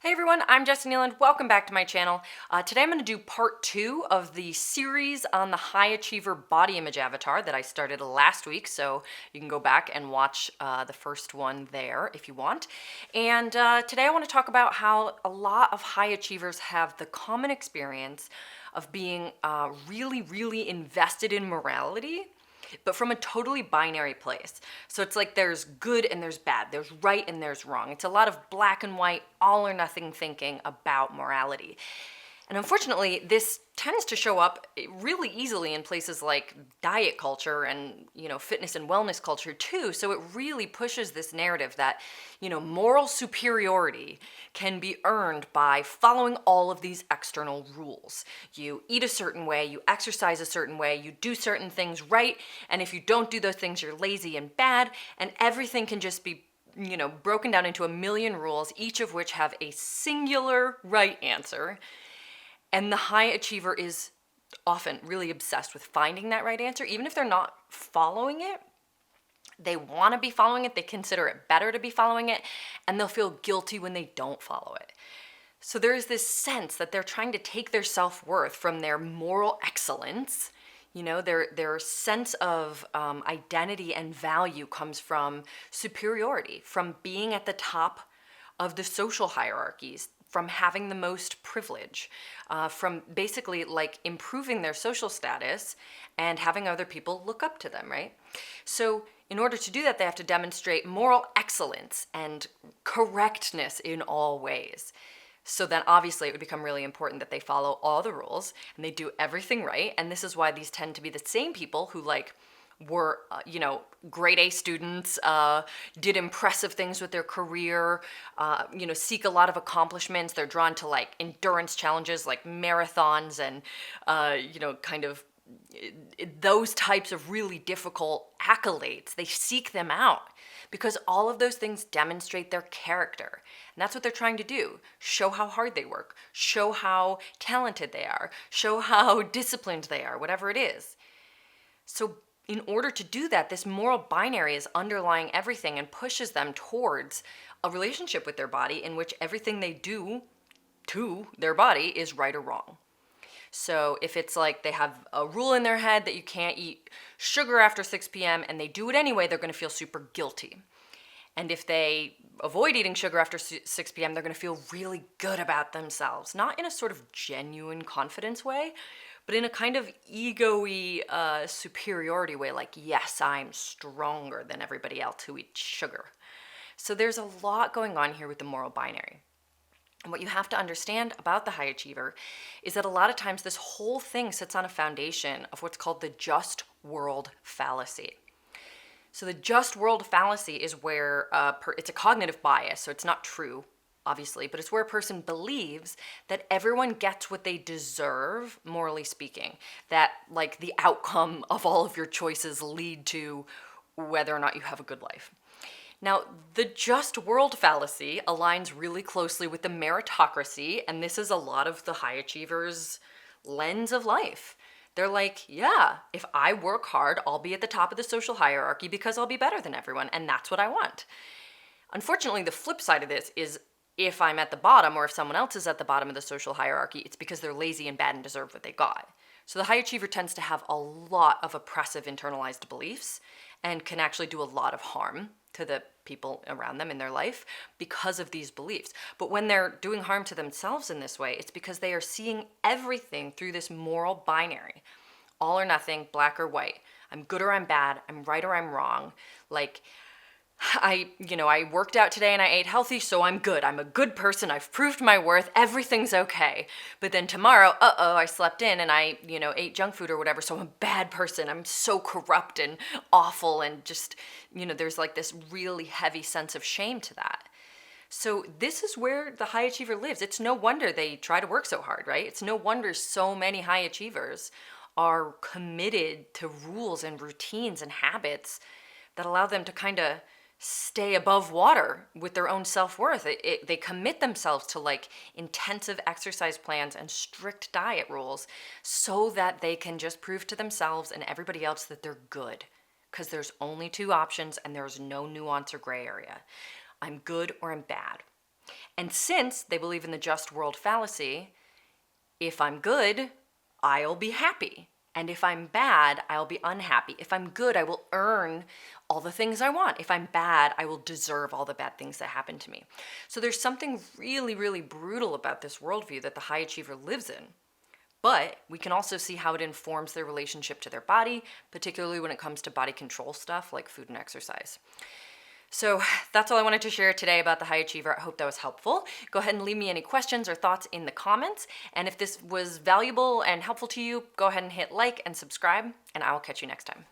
Hey everyone, I'm Jessica Nealand. Welcome back to my channel. Today I'm going to do part 2 of the series on the high achiever body image avatar that I started last week, so you can go back and watch the first one there if you want. And today I want to talk about how a lot of high achievers have the common experience of being really invested in morality, but from a totally binary place. So it's like there's good and there's bad, there's right and there's wrong. It's a lot of black and white, all or nothing thinking about morality. And unfortunately, this tends to show up really easily in places like diet culture and, fitness and wellness culture too. So it really pushes this narrative that, moral superiority can be earned by following all of these external rules. You eat a certain way, you exercise a certain way, you do certain things right, and if you don't do those things, you're lazy and bad, and everything can just be broken down into a million rules, each of which have a singular right answer. And the high achiever is often really obsessed with finding that right answer. Even if they're not following it, they want to be following it, they consider it better to be following it, and they'll feel guilty when they don't follow it. So there is this sense that they're trying to take their self-worth from their moral excellence. Their sense of identity and value comes from superiority, from being at the top of the social hierarchies, from having the most privilege, from basically like improving their social status and having other people look up to them, right? So in order to do that, they have to demonstrate moral excellence and correctness in all ways. So then obviously it would become really important that they follow all the rules and they do everything right. And this is why these tend to be the same people who were, grade A students, did impressive things with their career, seek a lot of accomplishments. They're drawn to endurance challenges like marathons and, those types of really difficult accolades. They seek them out because all of those things demonstrate their character. And that's what they're trying to do. Show how hard they work, show how talented they are, show how disciplined they are, whatever it is. So in order to do that, this moral binary is underlying everything and pushes them towards a relationship with their body in which everything they do to their body is right or wrong. So if it's like they have a rule in their head that you can't eat sugar after 6 p.m. and they do it anyway, they're going to feel super guilty. And if they avoid eating sugar after 6 p.m., they're going to feel really good about themselves. Not in a sort of genuine confidence way, but in a kind of ego-y superiority way, like, yes, I'm stronger than everybody else who eats sugar. So there's a lot going on here with the moral binary. And what you have to understand about the high achiever is that a lot of times this whole thing sits on a foundation of what's called the just world fallacy. So the just world fallacy is where it's a cognitive bias, so it's not true, obviously, but it's where a person believes that everyone gets what they deserve, morally speaking, that the outcome of all of your choices lead to whether or not you have a good life. Now, the just world fallacy aligns really closely with the meritocracy, and this is a lot of the high achievers' lens of life. They're like, yeah, if I work hard, I'll be at the top of the social hierarchy because I'll be better than everyone, and that's what I want. Unfortunately, the flip side of this is if I'm at the bottom or if someone else is at the bottom of the social hierarchy, it's because they're lazy and bad and deserve what they got. So the high achiever tends to have a lot of oppressive internalized beliefs and can actually do a lot of harm to the people around them in their life because of these beliefs. But when they're doing harm to themselves in this way, it's because they are seeing everything through this moral binary. All or nothing, black or white. I'm good or I'm bad, I'm right or I'm wrong. I worked out today and I ate healthy, so I'm good. I'm a good person. I've proved my worth. Everything's okay. But then tomorrow, I slept in and I, ate junk food or whatever, so I'm a bad person. I'm so corrupt and awful and just, there's this really heavy sense of shame to that. So this is where the high achiever lives. It's no wonder they try to work so hard, right? It's no wonder so many high achievers are committed to rules and routines and habits that allow them to kind of stay above water with their own self-worth. They commit themselves to intensive exercise plans and strict diet rules so that they can just prove to themselves and everybody else that they're good. Because there's only two options and there's no nuance or gray area. I'm good or I'm bad. And since they believe in the just world fallacy, if I'm good, I'll be happy. And if I'm bad, I'll be unhappy. If I'm good, I will earn all the things I want. If I'm bad, I will deserve all the bad things that happen to me. So there's something really, really brutal about this worldview that the high achiever lives in. But we can also see how it informs their relationship to their body, particularly when it comes to body control stuff like food and exercise. So that's all I wanted to share today about the high achiever. I hope that was helpful. Go ahead and leave me any questions or thoughts in the comments. And if this was valuable and helpful to you, go ahead and hit like and subscribe, and I'll catch you next time.